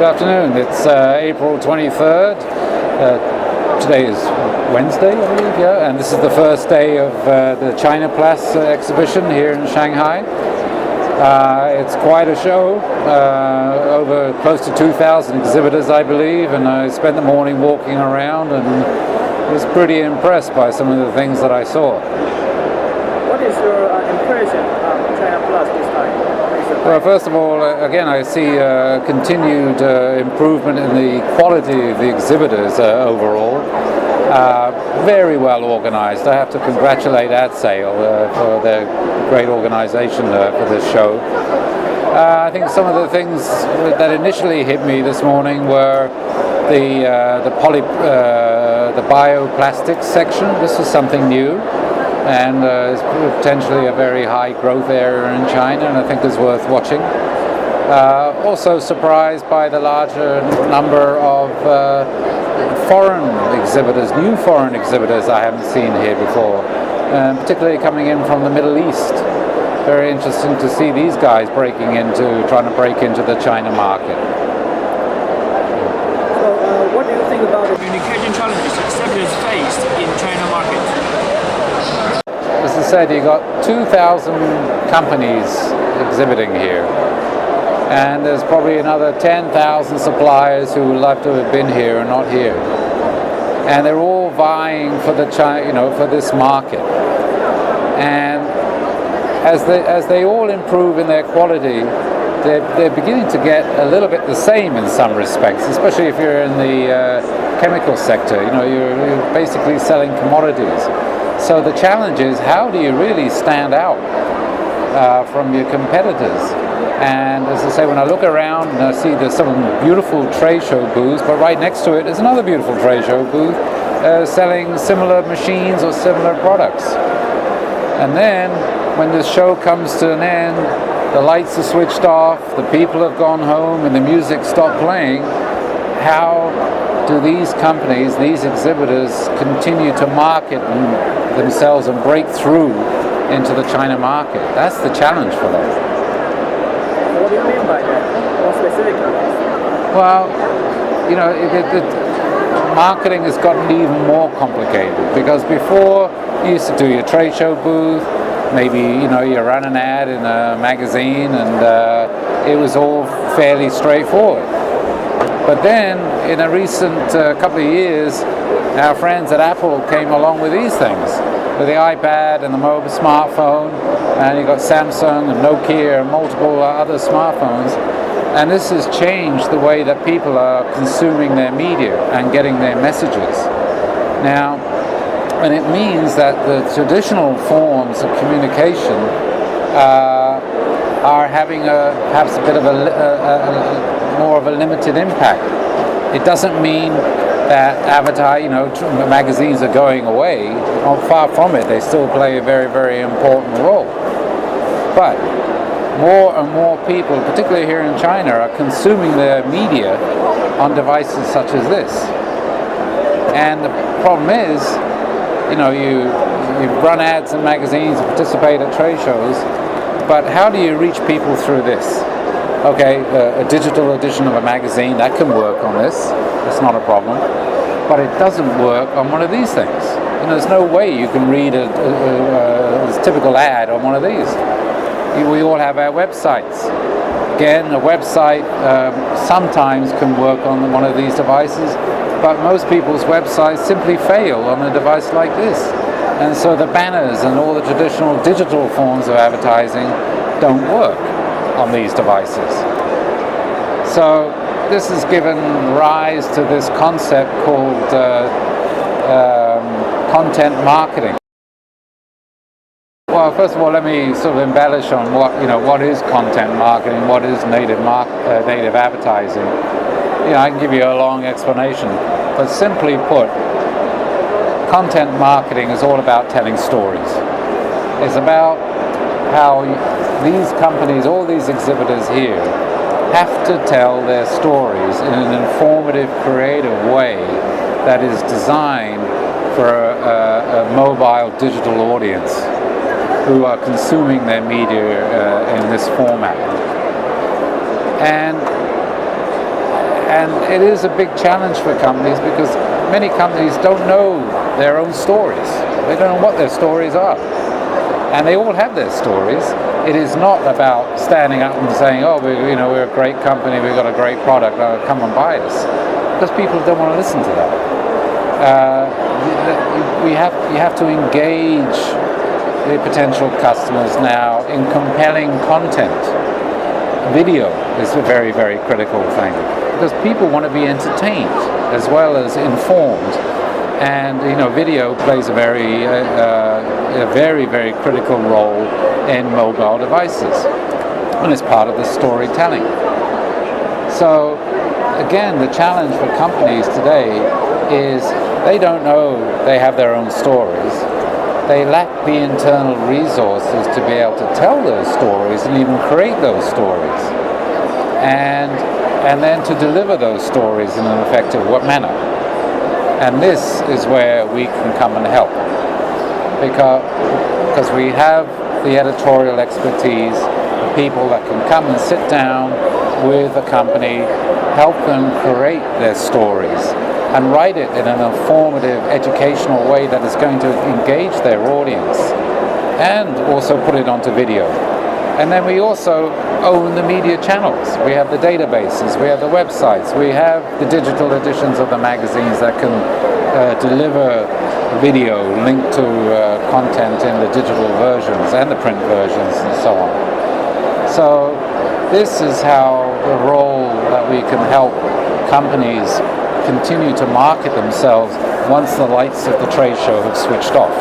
Good afternoon. It's April 23rd. Today is Wednesday, I believe, yeah, and this is the first day of the Chinaplas exhibition here in Shanghai. It's quite a show, over close to 2,000 exhibitors, I believe, and I spent the morning walking around and was pretty impressed by some of the things that I saw. What is your impression of Chinaplas this time? Well, first of all, again, I see continued improvement in the quality of the exhibitors overall. Very well organized. I have to congratulate AdSale for their great organization for this show. I think some of the things that initially hit me this morning were the bioplastics section. This was something new, and it's potentially a very high growth area in China, and I think is worth watching. Also surprised by the larger number of foreign exhibitors, new foreign exhibitors I haven't seen here before, particularly coming in from the Middle East. Very interesting to see these guys trying to break into the China market. So what do you think about the communication challenges exhibitors faced in China market? As I said, you got 2,000 companies exhibiting here, and there's probably another 10,000 suppliers who would love to have been here and not here, and they're all vying for for this market. And as they all improve in their quality, they're beginning to get a little bit the same in some respects, especially if you're in the chemical sector. You're basically selling commodities. So the challenge is, how do you really stand out from your competitors? And as I say, when I look around and I see there's some beautiful trade show booths, but right next to it is another beautiful trade show booth selling similar machines or similar products. And then when the show comes to an end, the lights are switched off, the people have gone home, and the music stopped playing. How do these companies, these exhibitors, continue to market themselves and break through into the China market? That's the challenge for them. What do you mean by that, more specifically? Well, marketing has gotten even more complicated, because before you used to do your trade show booth, maybe you run an ad in a magazine, and it was all fairly straightforward. But then, in a recent couple of years, our friends at Apple came along with these things, with the iPad and the mobile smartphone, and you've got Samsung and Nokia and multiple other smartphones. And this has changed the way that people are consuming their media and getting their messages. Now, and it means that the traditional forms of communication are having perhaps a bit of more of a limited impact. It doesn't mean that magazines are going away. Far from it. They still play a very, very important role. But more and more people, particularly here in China, are consuming their media on devices such as this. And the problem is, you run ads in magazines, participate at trade shows, but how do you reach people through this? Okay, a digital edition of a magazine, that can work on this. It's not a problem. But it doesn't work on one of these things. There's no way you can read a typical ad on one of these. We all have our websites. Again, a website sometimes can work on one of these devices, but most people's websites simply fail on a device like this. And so the banners and all the traditional digital forms of advertising don't work on these devices. So this has given rise to this concept called content marketing. Well, first of all, let me sort of embellish on what is content marketing, what is native advertising. I can give you a long explanation, but simply put, content marketing is all about telling stories. It's about how these companies, all these exhibitors here, have to tell their stories in an informative, creative way that is designed for a mobile digital audience who are consuming their media in this format. And And it is a big challenge for companies because many companies don't know their own stories. They don't know what their stories are. And they all have their stories. It is not about standing up and saying, oh, we're a great company, we've got a great product, come and buy us. Because people don't want to listen to that. You have to engage the potential customers now in compelling content. Video is a very, very critical thing because people want to be entertained as well as informed. And video plays a very, very critical role in mobile devices, and it's part of the storytelling. So, again, the challenge for companies today is they don't know they have their own stories. They lack the internal resources to be able to tell those stories and even create those stories, and then to deliver those stories in an effective manner. And this is where we can come and help, because we have the editorial expertise, the people that can come and sit down with a company, help them create their stories, and write it in an informative, educational way that is going to engage their audience, and also put it onto video. And then we also own the media channels. We have the databases, we have the websites, we have the digital editions of the magazines that can deliver video linked to content in the digital versions and the print versions and so on. So this is how the role that we can help companies continue to market themselves once the lights of the trade show have switched off.